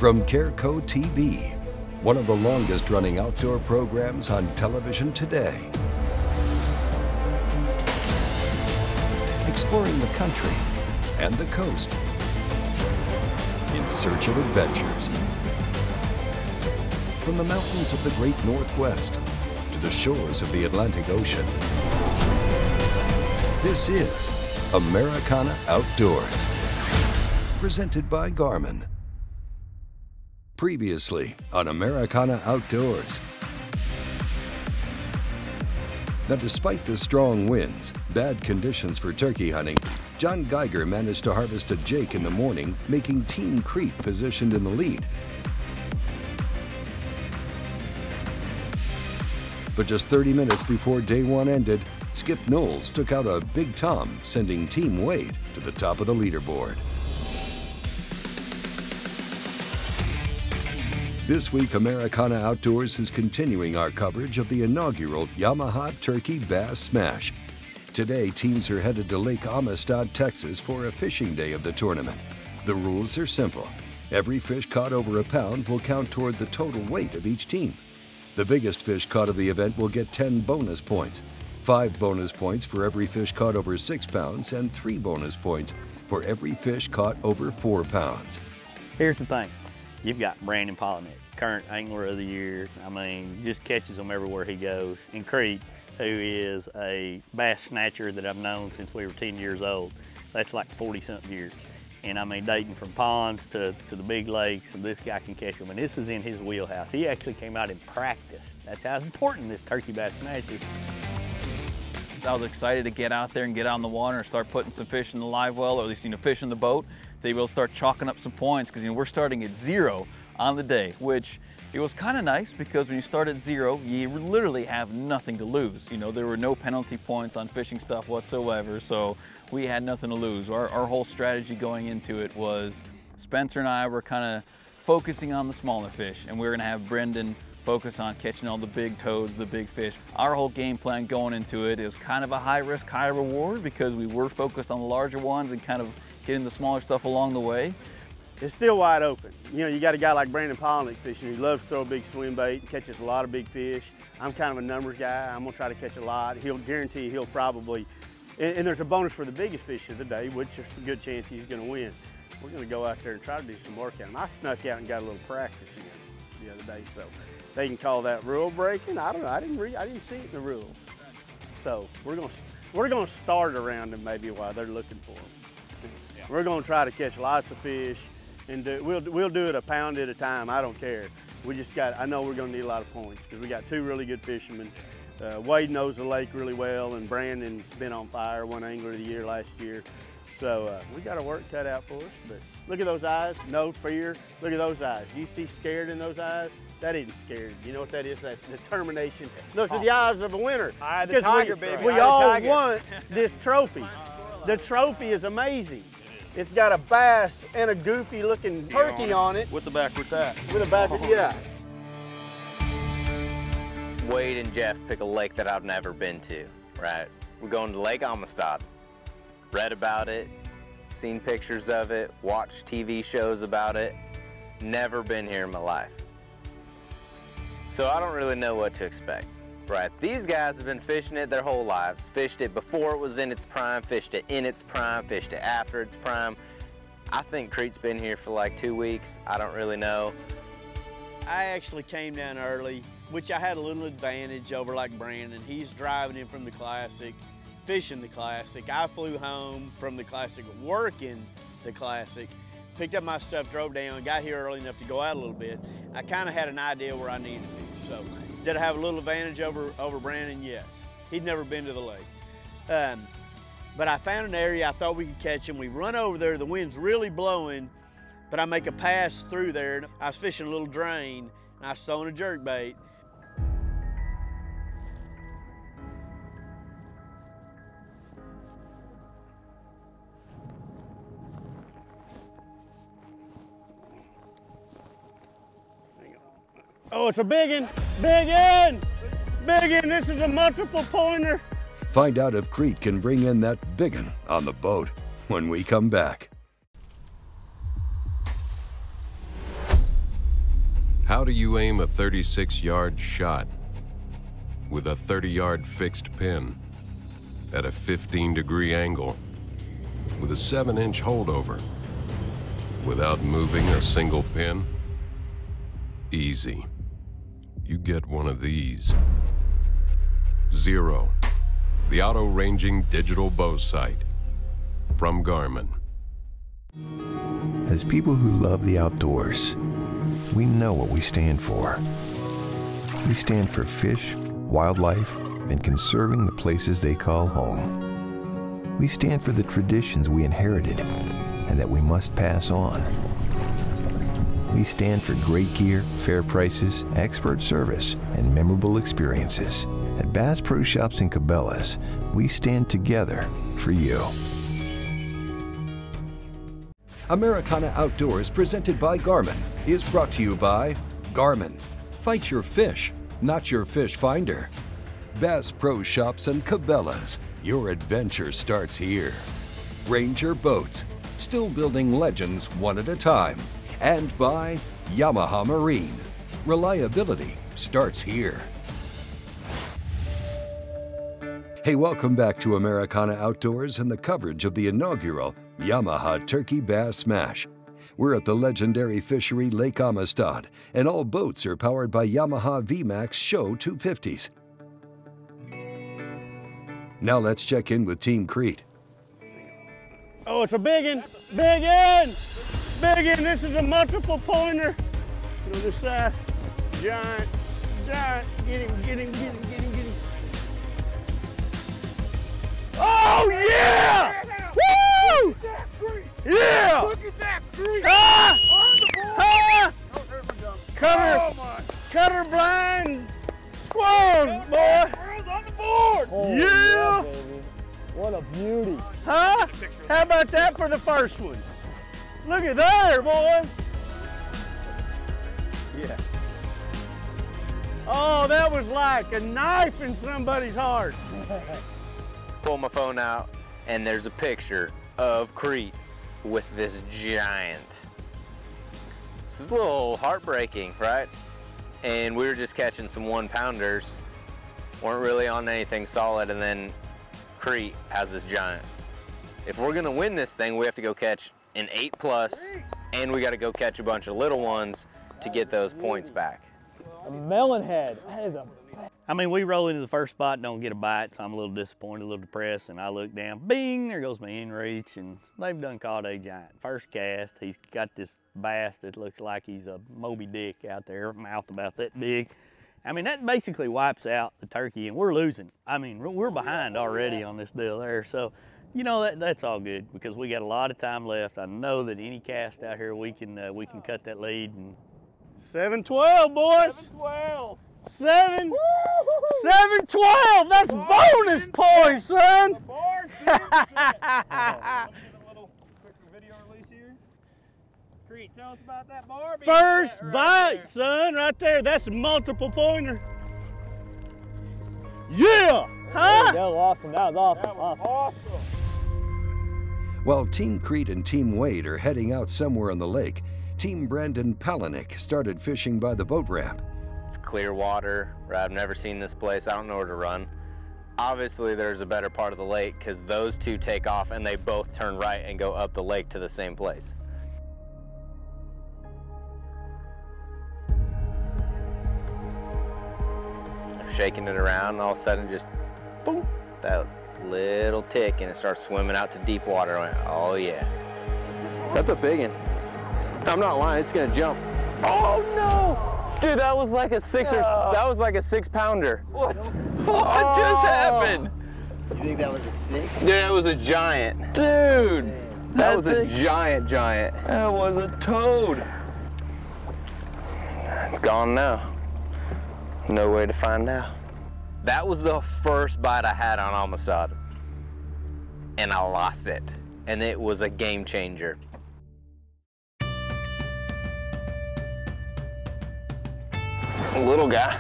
From Careco TV, one of the longest-running outdoor programs on television today. Exploring the country and the coast in search of adventures. From the mountains of the great Northwest to the shores of the Atlantic Ocean. This is Americana Outdoors, presented by Garmin. Previously on Americana Outdoors. Now, despite the strong winds, bad conditions for turkey hunting, John Geiger managed to harvest a Jake in the morning, making Team Kreit positioned in the lead. But just 30 minutes before day one ended, Skip Knowles took out a Big Tom, sending Team Wade to the top of the leaderboard. This week, Americana Outdoors is continuing our coverage of the inaugural Yamaha Turkey-Bass Smash. Today, teams are headed to Lake Amistad, Texas for a fishing day of the tournament. The rules are simple. Every fish caught over a pound will count toward the total weight of each team. The biggest fish caught of the event will get 10 bonus points, 5 bonus points for every fish caught over 6 pounds, and 3 bonus points for every fish caught over 4 pounds. Here's the thing. You've got Brandon Palaniuk, current angler of the year. I mean, just catches them everywhere he goes. And Kreit, who is a bass snatcher that I've known since we were 10 years old. That's like 40-something years. And I mean, dating from ponds to the big lakes, and this guy can catch them. And this is in his wheelhouse. He actually came out and practiced. That's how important this Turkey-Bass Smash is. I was excited to get out there and get on the water and start putting some fish in the live well, or at least, fish in the boat, to be able to start chalking up some points, because we're starting at 0 on the day, which it was kind of nice, because when you start at 0, you literally have nothing to lose. There were no penalty points on fishing stuff whatsoever, so we had nothing to lose. Our whole strategy going into it was Spencer and I were kind of focusing on the smaller fish, and we were going to have Brendan focus on catching all the big toads, the big fish. Our whole game plan going into it is kind of a high risk, high reward, because we were focused on the larger ones and kind of getting the smaller stuff along the way. It's still wide open. You got a guy like Brandon Palaniuk fishing who loves to throw a big swim bait and catches a lot of big fish. I'm kind of a numbers guy. I'm gonna try to catch a lot. He'll guarantee he'll probably, and there's a bonus for the biggest fish of the day, which is a good chance he's gonna win. We're gonna go out there and try to do some work at him. I snuck out and got a little practice in the other day, so they can call that rule breaking. I don't know, I didn't see it in the rules. So we're gonna start around them maybe while they're looking for them. Yeah. We're gonna try to catch lots of fish, and we'll do it a pound at a time. I don't care. I know we're gonna need a lot of points, because we got 2 really good fishermen. Wade knows the lake really well, and Brandon's been on fire, won Angler of the Year last year. So we got our work cut out for us, but look at those eyes, no fear. Look at those eyes. You see scared in those eyes? That isn't scared. You know what that is? That's determination. Those are the eyes of a winner. Eye of the tiger, baby. We all want this trophy. The trophy is amazing. It's got a bass and a goofy looking turkey on it. With the backwards hat. With a backwards, yeah. Wade and Jeff pick a lake that I've never been to, right? We're going to Lake Amistad. Read about it, seen pictures of it, watched TV shows about it. Never been here in my life. So I don't really know what to expect, right? These guys have been fishing it their whole lives. Fished it before it was in its prime, fished it in its prime, fished it after its prime. I think Kreit's been here for like 2 weeks. I don't really know. I actually came down early, which I had a little advantage over like Brandon. He's driving in from the Classic, fishing the Classic. I flew home from the Classic, working the Classic, picked up my stuff, drove down, got here early enough to go out a little bit. I kind of had an idea where I needed to fish. So did I have a little advantage over Brandon? Yes. He'd never been to the lake. But I found an area I thought we could catch him. We run over there, the wind's really blowing, but I make a pass through there. I was fishing a little drain, and I was throwing a jerkbait. Oh, it's a big one, big one, big one. This is a multiple pointer. Find out if Kreit can bring in that biggin on the boat when we come back. How do you aim a 36-yard shot with a 30-yard fixed pin at a 15-degree angle with a 7-inch holdover without moving a single pin? Easy. You get one of these. Zero, the auto-ranging digital bow sight from Garmin. As people who love the outdoors, we know what we stand for. We stand for fish, wildlife, and conserving the places they call home. We stand for the traditions we inherited and that we must pass on. We stand for great gear, fair prices, expert service, and memorable experiences. At Bass Pro Shops and Cabela's, we stand together for you. Americana Outdoors, presented by Garmin, is brought to you by Garmin. Fight your fish, not your fish finder. Bass Pro Shops and Cabela's, your adventure starts here. Ranger Boats, still building legends one at a time. And by Yamaha Marine, reliability starts here. Hey, welcome back to Americana Outdoors and the coverage of the inaugural Yamaha Turkey-Bass Smash. We're at the legendary fishery Lake Amistad, and all boats are powered by Yamaha VMAX Show 250s. Now let's check in with Team Kreit. Oh, it's a biggin', biggin', biggin'. This is a multiple pointer. On this side, giant, giant. Get him, get him, get him, get him, get him. Oh yeah! Woo! Yeah! Look at that creek! Ah! Ah! Cutter blind squirrels, boy! Squirrels on the board! Oh, yeah! Baby. What a beauty! Huh? How about that for the first one? Look at there, boy! Yeah. Oh, that was like a knife in somebody's heart. Pull my phone out, and there's a picture of Kreit with this giant. This is a little heartbreaking, right? And we were just catching some 1-pounders, weren't really on anything solid, and then Kreit has this giant. If we're gonna win this thing, we have to go catch an 8+, and we gotta go catch a bunch of little ones to get those points back. A melon head. That is a... I mean, we roll into the first spot and don't get a bite, so I'm a little disappointed, a little depressed, and I look down, bing, there goes my inReach, and they've done caught a giant. First cast, he's got this bass that looks like he's a Moby Dick out there, mouth about that big. I mean, that basically wipes out the turkey, and we're losing. I mean, we're behind already on this deal there, so, you know, that's all good, because we got a lot of time left. I know that any cast out here, we can cut that lead. And 7-12, boys. 7-12. 7-12, that's bonus points, son. A little quick video release here. Kreit, tell us about that bar. First bite, son, right there. That's a multiple pointer. Yeah, huh? That was awesome. That was awesome. That was awesome. While Team Kreit and Team Wade are heading out somewhere on the lake, Team Brandon Palaniuk started fishing by the boat ramp. It's clear water, right? I've never seen this place. I don't know where to run. Obviously, there's a better part of the lake because those two take off and they both turn right and go up the lake to the same place. I'm shaking it around and all of a sudden just, boom, that little tick and it starts swimming out to deep water. I went, oh yeah. That's a big one. I'm not lying, it's gonna jump. Oh no! Dude, that was like a 6-pounder. What just happened? You think that was a 6? Dude, that was a giant. Dude, that was a giant. That was a toad. It's gone now. No way to find out. That was the first bite I had on Amistad, and I lost it, and it was a game changer. Little guy.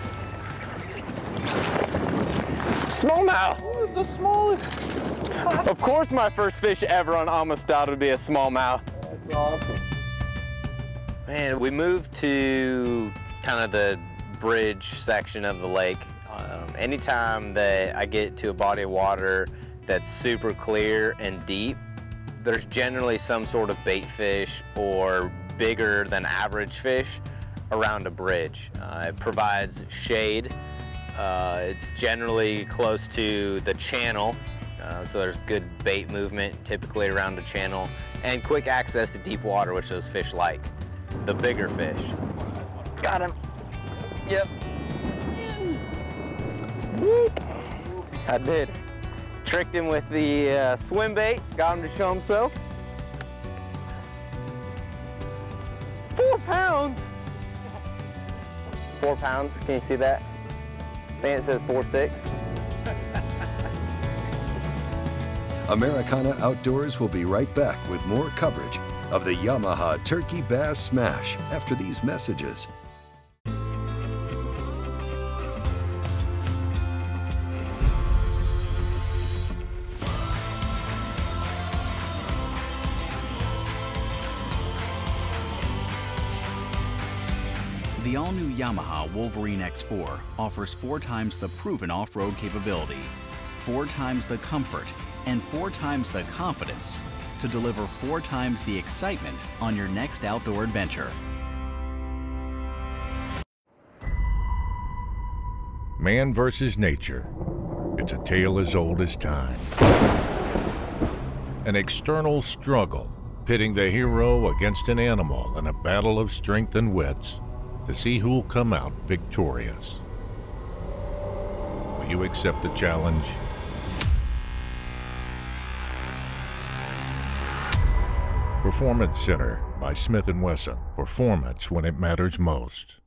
Smallmouth. Oh, it's the smallest. Of course my first fish ever on Amistad would be a smallmouth. That's awesome. Man, we moved to kind of the bridge section of the lake. Anytime that I get to a body of water that's super clear and deep, there's generally some sort of bait fish or bigger than average fish around a bridge. It provides shade. It's generally close to the channel, so there's good bait movement typically around the channel, and quick access to deep water, which those fish like. The bigger fish. Got him. Yep. I did. Tricked him with the swim bait, got him to show himself. 4 pounds! 4 pounds, can you see that? I think it says 4.6. Americana Outdoors will be right back with more coverage of the Yamaha Turkey-Bass Smash after these messages. The all-new Yamaha Wolverine X4 offers 4 times the proven off-road capability, 4 times the comfort, and 4 times the confidence to deliver 4 times the excitement on your next outdoor adventure. Man versus nature. It's a tale as old as time. An external struggle, pitting the hero against an animal in a battle of strength and wits to see who'll come out victorious. Will you accept the challenge? Performance Center by Smith & Wesson. Performance when it matters most.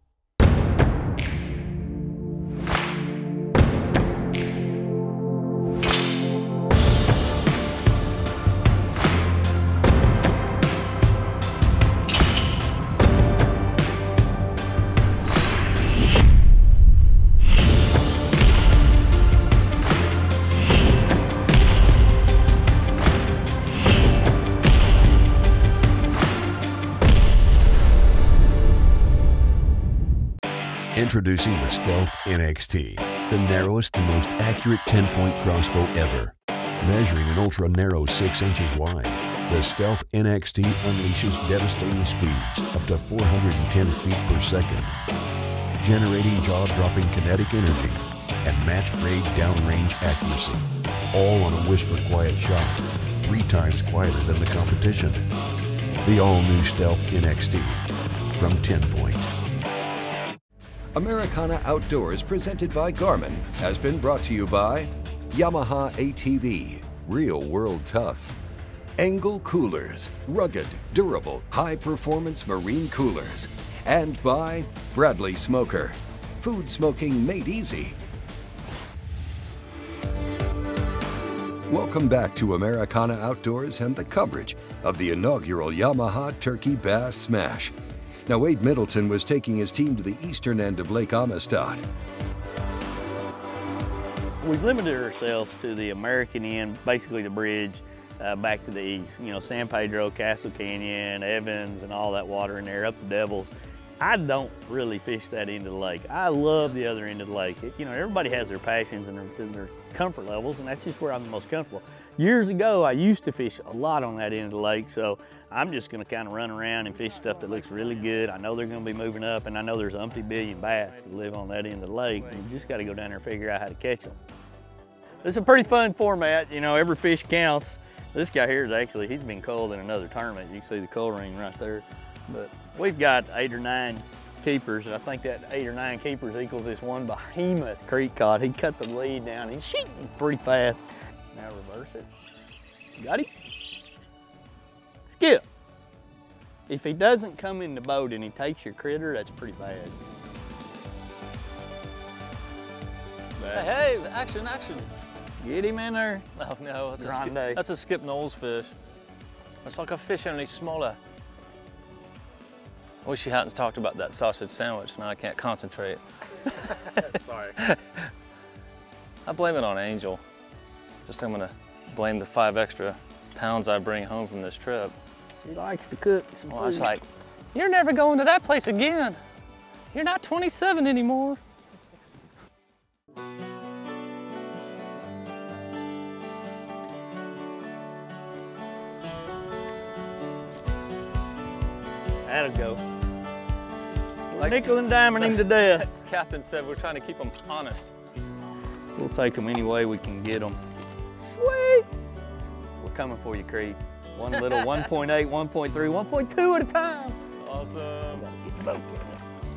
Introducing the Stealth NXT, the narrowest and most accurate 10-point crossbow ever. Measuring an ultra-narrow 6 inches wide, the Stealth NXT unleashes devastating speeds up to 410 feet per second, generating jaw-dropping kinetic energy and match-grade downrange accuracy, all on a whisper-quiet shot, 3 times quieter than the competition. The all-new Stealth NXT from 10 Point. Americana Outdoors, presented by Garmin, has been brought to you by Yamaha ATV, Real World Tough, Engel Coolers, rugged, durable, high-performance marine coolers, and by Bradley Smoker, food smoking made easy. Welcome back to Americana Outdoors and the coverage of the inaugural Yamaha Turkey-Bass Smash. Now, Wade Middleton was taking his team to the eastern end of Lake Amistad. We've limited ourselves to the American end, basically the bridge, back to the east. You know, San Pedro, Castle Canyon, Evans, and all that water in there, up the Devils. I don't really fish that end of the lake. I love the other end of the lake. You know, everybody has their passions and their comfort levels, and that's just where I'm the most comfortable. Years ago, I used to fish a lot on that end of the lake, so I'm just gonna kind of run around and fish stuff that looks really good. I know they're gonna be moving up, and I know there's umpty billion bass that live on that end of the lake, and you just gotta go down there and figure out how to catch them. It's a pretty fun format, you know, every fish counts. This guy here is actually, he's been culled in another tournament. You can see the cull ring right there. But we've got 8 or 9 keepers, and I think that 8 or 9 keepers equals this one behemoth Kreit caught. He cut the lead down, he's shooting pretty fast. Now reverse it. Got him? Skip. If he doesn't come in the boat and he takes your critter, that's pretty bad. Hey, action, action. Get him in there. Oh no, that's a Skip Knowles fish. It's like a fish, only smaller. I wish you hadn't talked about that sausage sandwich. Now I can't concentrate. Sorry. I blame it on Angel. I'm gonna blame the 5 extra pounds I bring home from this trip. He likes to cook some food. I was like, you're never going to that place again. You're not 27 anymore. That'll go. We're nickel and diming to death. Captain said we're trying to keep them honest. We'll take them any way we can get them. Sweet! We're coming for you, Kreit. One little 1.8, 1.3, 1.2 at a time. Awesome.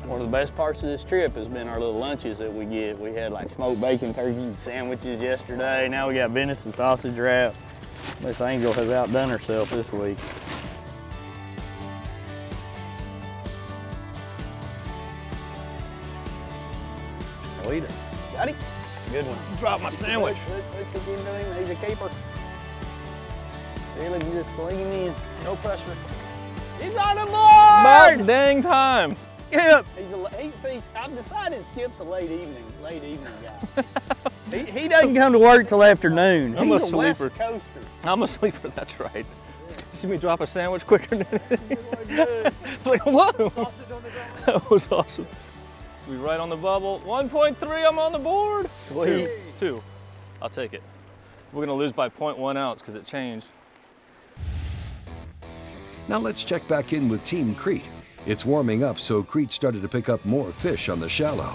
One of the best parts of this trip has been our little lunches that we get. We had like smoked bacon turkey sandwiches yesterday. Now we got venison sausage wrap. This Angel has outdone herself this week. I'll eat it. Got him? Good one. Drop my sandwich. Look into him. He's a keeper. See, look, he's just slinging in. No pressure. He's on the board! About dang time. Skip. I've decided Skip's a late evening guy. he doesn't come to work till afternoon. I'm He's a sleeper. West Coaster. I'm a sleeper, that's right. You see me drop a sandwich quicker than anything? Like, whoa. Sausage on the ground. That was awesome. So we right on the bubble. 1.3, I'm on the board. Sweet. Two. I'll take it. We're gonna lose by 0.1 ounce because it changed. Now let's check back in with Team Kreit. It's warming up, so Kreit started to pick up more fish on the shallow.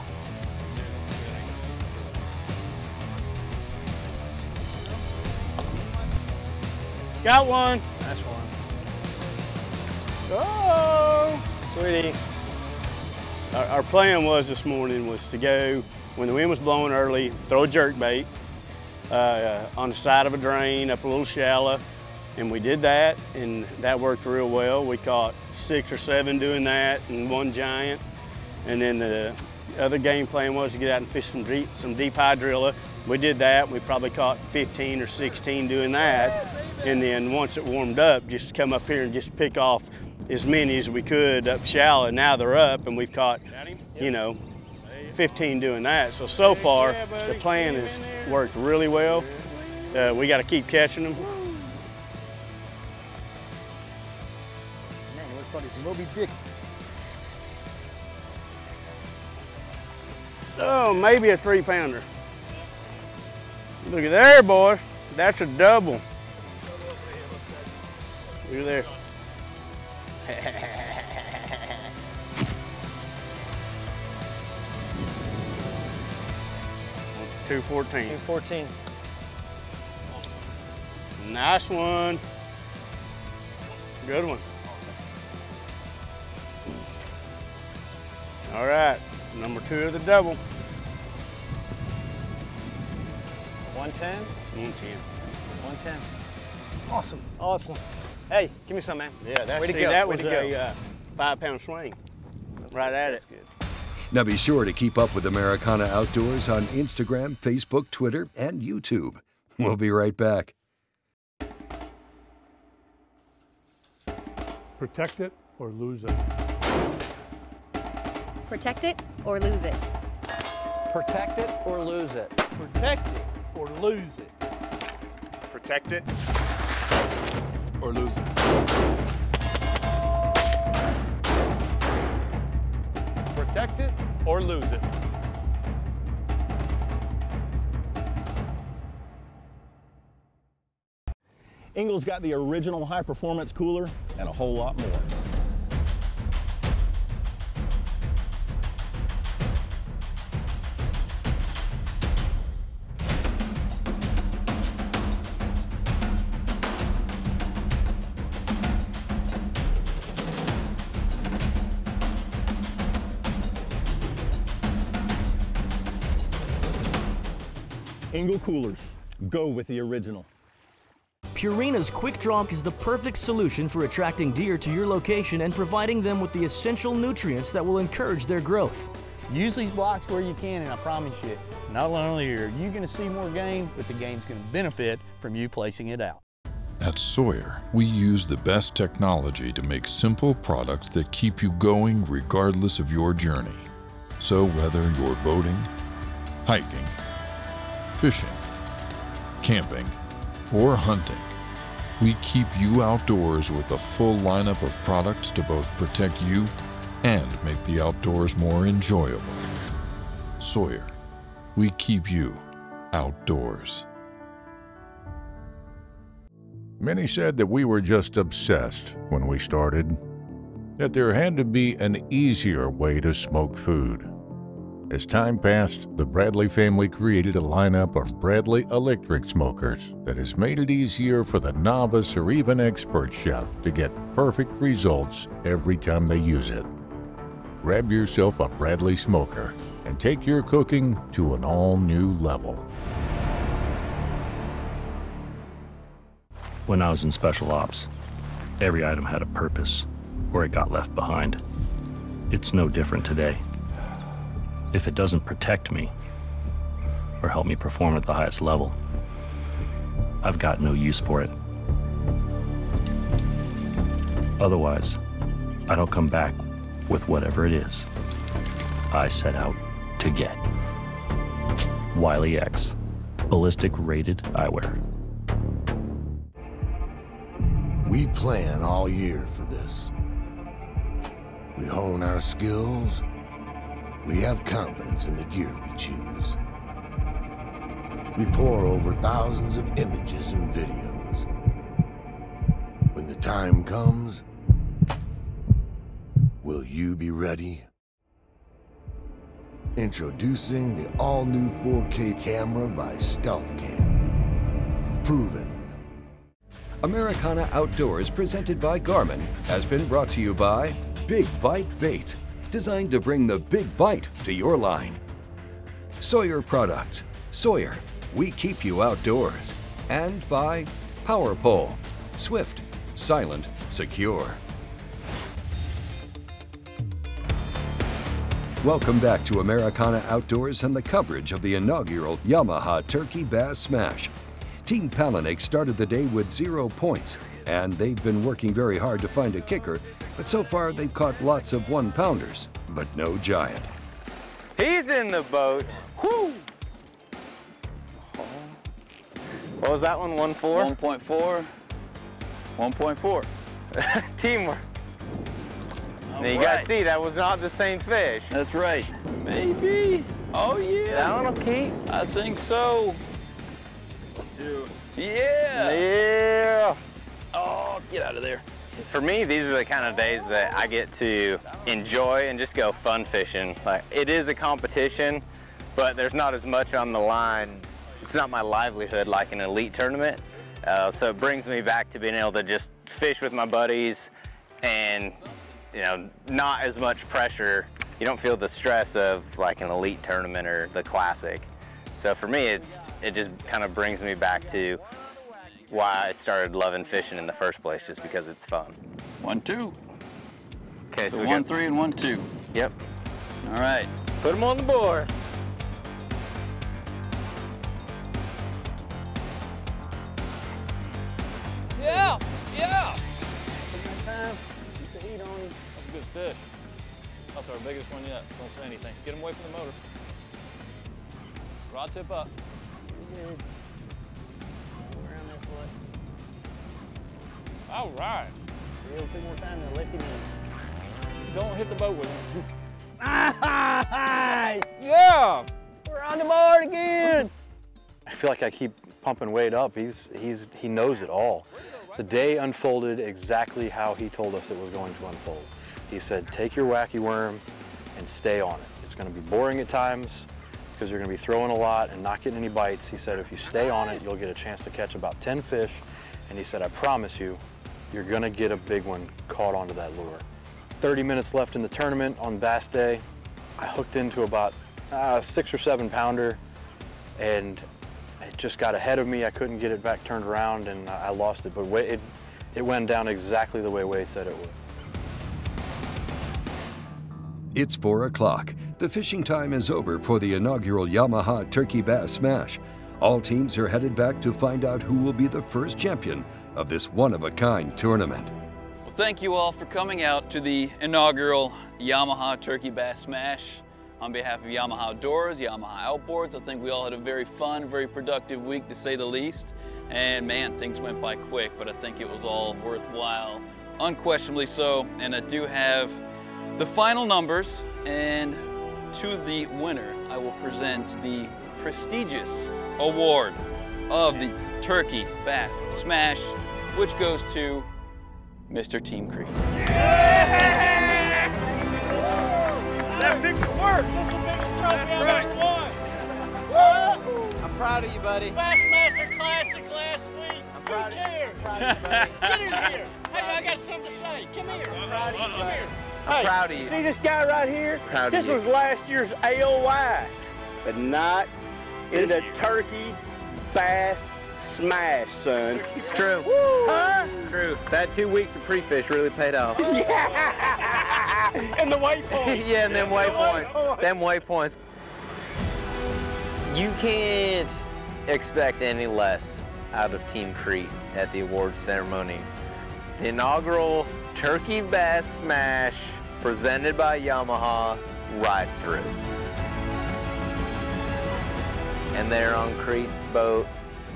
Got one. Nice one. Oh! Sweetie. Our plan was this morning was to go, when the wind was blowing early, throw a jerk bait on the side of a drain up a little shallow. And we did that, and that worked real well. We caught 6 or 7 doing that and one giant. And then the other game plan was to get out and fish some deep hydrilla. We did that. We probably caught 15 or 16 doing that. And then once it warmed up, just come up here and just pick off as many as we could up shallow. Now they're up, and we've caught, you know, 15 doing that. So far, the plan has worked really well. We got to keep catching them. Moby Dick. Oh, maybe a 3-pounder. Look at there, boys. That's a double. Look at there. 214. 214. Nice one. Good one. All right, number 2 of the double. 110? 110. 110. Awesome, awesome. Hey, give me some, man. Yeah, that was a 5-pound swing. Right at it. That's good. Now be sure to keep up with Americana Outdoors on Instagram, Facebook, Twitter, and YouTube. We'll be right back. Protect it or lose it. Protect it or lose it. Protect it or lose it. Protect it or lose it. Protect it or lose it. Protect it or lose it. Engel's got the original high-performance cooler and a whole lot more. Engel coolers, go with the original. Purina's Quick Drop is the perfect solution for attracting deer to your location and providing them with the essential nutrients that will encourage their growth. Use these blocks where you can, and I promise you, not only are you going to see more game, but the game's going to benefit from you placing it out. At Sawyer, we use the best technology to make simple products that keep you going regardless of your journey. So whether you're boating, hiking, fishing, camping, or hunting, we keep you outdoors with a full lineup of products to both protect you and make the outdoors more enjoyable. Sawyer, we keep you outdoors. Many said that we were just obsessed when we started, that there had to be an easier way to smoke food. As time passed, the Bradley family created a lineup of Bradley electric smokers that has made it easier for the novice or even expert chef to get perfect results every time they use it. Grab yourself a Bradley smoker and take your cooking to an all-new level. When I was in special ops, every item had a purpose, or it got left behind. It's no different today. If it doesn't protect me or help me perform at the highest level, I've got no use for it. Otherwise, I don't come back with whatever it is I set out to get. Wiley X, ballistic rated eyewear. We plan all year for this. We hone our skills. We have confidence in the gear we choose. We pore over thousands of images and videos. When the time comes, will you be ready? Introducing the all-new 4K camera by Stealth Cam. Proven. Americana Outdoors, presented by Garmin, has been brought to you by Big Bite Bait, designed to bring the big bite to your line. Sawyer Products, Sawyer, we keep you outdoors. And by Power Pole, swift, silent, secure. Welcome back to Americana Outdoors and the coverage of the inaugural Yamaha Turkey-Bass Smash. Team Palaniuk started the day with 0 points, and they've been working very hard to find a kicker, but so far they've caught lots of 1-pounders, but no giant. He's in the boat. Whoo! What was that one, 1.4? 1.4. 1.4. Teamwork. Now you guys see, that was not the same fish. That's right. Maybe. Oh yeah. That one will keep. I think so. 2. Yeah. Yeah. Oh, get out of there. For me, these are the kind of days that I get to enjoy and just go fun fishing. Like, it is a competition, but there's not as much on the line. It's not my livelihood like an elite tournament. So it brings me back to being able to just fish with my buddies and, you know, not as much pressure. You don't feel the stress of like an elite tournament or the classic. So for me, it just kind of brings me back to why I started loving fishing in the first place, just because it's fun. 1-2. Okay, so 1-3 and 1-2. Yep. All right. Put them on the board. Yeah, yeah. Keep the heat on him. That's a good fish. That's our biggest one yet. Don't say anything. Get him away from the motor. Rod tip up. Around that foot. All right. Real 2 more times and lift him in. Don't hit the boat with him. Yeah! We're on the board again! I feel like I keep pumping Wade up. He knows it all. The day unfolded exactly how he told us it was going to unfold. He said, take your wacky worm and stay on it. It's going to be boring at times because you're going to be throwing a lot and not getting any bites. He said, if you stay on it, you'll get a chance to catch about 10 fish. And he said, I promise you, you're going to get a big one caught onto that lure. 30 minutes left in the tournament on Bass Day. I hooked into about 6 or 7 pounder, and it just got ahead of me. I couldn't get it back turned around, and I lost it. But it went down exactly the way Wade said it would. It's 4 o'clock. The fishing time is over for the inaugural Yamaha Turkey-Bass Smash. All teams are headed back to find out who will be the first champion of this one-of-a-kind tournament. Well, thank you all for coming out to the inaugural Yamaha Turkey-Bass Smash. On behalf of Yamaha Outdoors, Yamaha Outboards, I think we all had a very fun, very productive week, to say the least. And man, things went by quick, but I think it was all worthwhile, unquestionably so. And I do have the final numbers, and to the winner, I will present the prestigious award of the Turkey-Bass Smash, which goes to Mr. Team Kreit. Yeah! That picks the work. That's the biggest trophy I've ever won. I'm proud of you, buddy. Bassmaster Classic last week. Who cares? Get in here. Hey, I got something to say. Come here. I'm proud of you. Come here. I'm proud of you. See this guy right here? Proud of this you. was last year's AOY, but not in the Turkey-Bass Smash, son. It's true. Woo. Huh? True. That 2 weeks of pre-fish really paid off. Yeah. And the waypoints. Yeah, and them waypoints. Them waypoints. You can't expect any less out of Team Kreit at the awards ceremony. The inaugural Turkey-Bass Smash presented by Yamaha right through. And they're on Kreit's boat,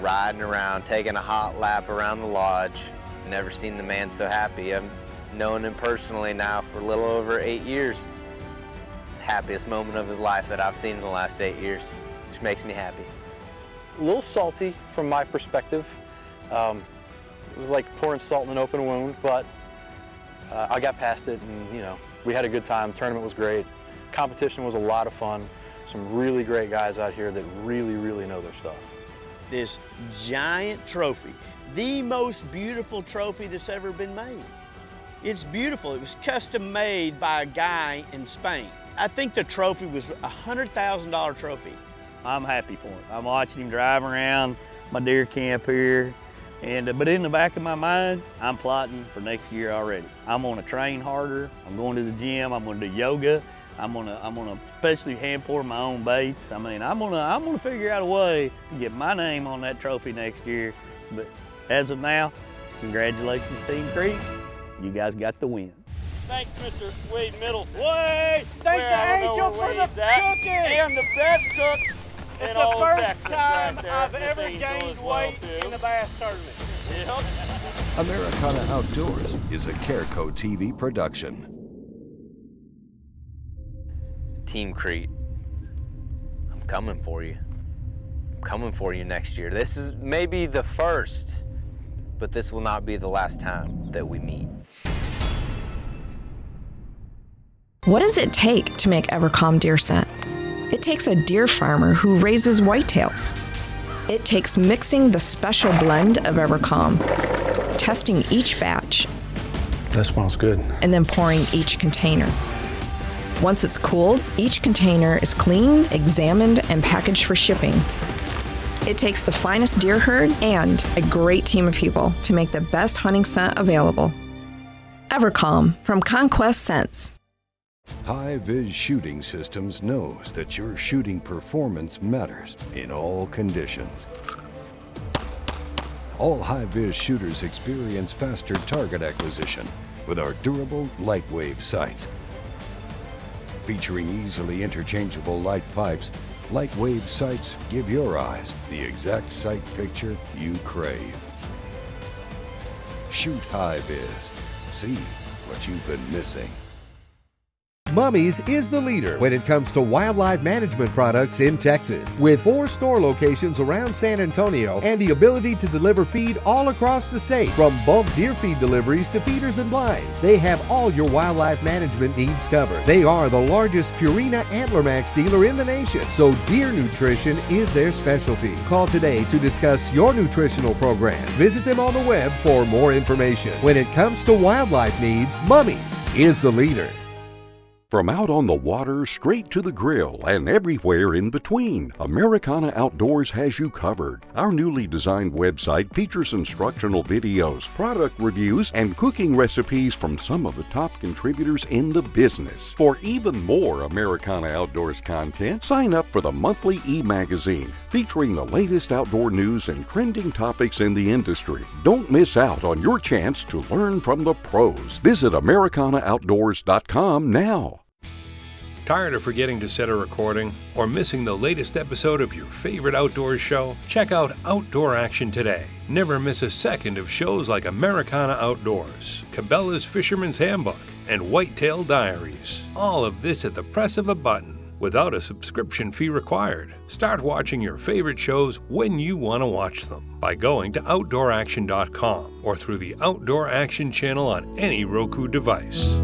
riding around, taking a hot lap around the lodge. Never seen the man so happy. I've known him personally now for a little over 8 years. It's the happiest moment of his life that I've seen in the last 8 years, which makes me happy. A little salty from my perspective. It was like pouring salt in an open wound, but I got past it, and you know, we had a good time. The tournament was great. Competition was a lot of fun. Some really great guys out here that really, really know their stuff. This giant trophy, the most beautiful trophy that's ever been made. It's beautiful. It was custom made by a guy in Spain. I think the trophy was a $100,000 trophy. I'm happy for him. I'm watching him drive around my deer camp here, but in the back of my mind, I'm plotting for next year already. I'm gonna train harder. I'm going to the gym. I'm gonna do yoga. I'm gonna especially hand pour my own baits. I mean, I'm gonna figure out a way to get my name on that trophy next year. But as of now, congratulations, Team Kreit. You guys got the win. Thanks, Mr. Wade Middleton. Wade! Thanks to Angel for the cooking! And the best cook it's in all the first Texas time right there. I've Miss ever Angel gained as well, weight too. in the bass tournament. Yep. Americana Outdoors is a Careco TV production. Team Kreit, I'm coming for you. I'm coming for you next year. This is maybe the first, but this will not be the last time that we meet. What does it take to make EverCalm deer scent? It takes a deer farmer who raises whitetails. It takes mixing the special blend of EverCalm, testing each batch. That smells good. And then pouring each container. Once it's cooled, each container is cleaned, examined, and packaged for shipping. It takes the finest deer herd and a great team of people to make the best hunting scent available. EverCalm from Conquest Scents. High-Vis Shooting Systems knows that your shooting performance matters in all conditions. All high-vis shooters experience faster target acquisition with our durable light wave sights. Featuring easily interchangeable light pipes, light wave sights give your eyes the exact sight picture you crave. Shoot high-vis. See what you've been missing. Mummy's is the leader when it comes to wildlife management products in Texas. With 4 store locations around San Antonio and the ability to deliver feed all across the state, from bulk deer feed deliveries to feeders and blinds, they have all your wildlife management needs covered. They are the largest Purina Antler Max dealer in the nation, so deer nutrition is their specialty. Call today to discuss your nutritional program. Visit them on the web for more information. When it comes to wildlife needs, Mummy's is the leader. From out on the water, straight to the grill, and everywhere in between, Americana Outdoors has you covered. Our newly designed website features instructional videos, product reviews, and cooking recipes from some of the top contributors in the business. For even more Americana Outdoors content, sign up for the monthly e-magazine, featuring the latest outdoor news and trending topics in the industry. Don't miss out on your chance to learn from the pros. Visit AmericanaOutdoors.com now. Tired of forgetting to set a recording or missing the latest episode of your favorite outdoors show? Check out Outdoor Action today. Never miss a second of shows like Americana Outdoors, Cabela's Fisherman's Handbook, and Whitetail Diaries. All of this at the press of a button, without a subscription fee required. Start watching your favorite shows when you want to watch them by going to OutdoorAction.com or through the Outdoor Action channel on any Roku device.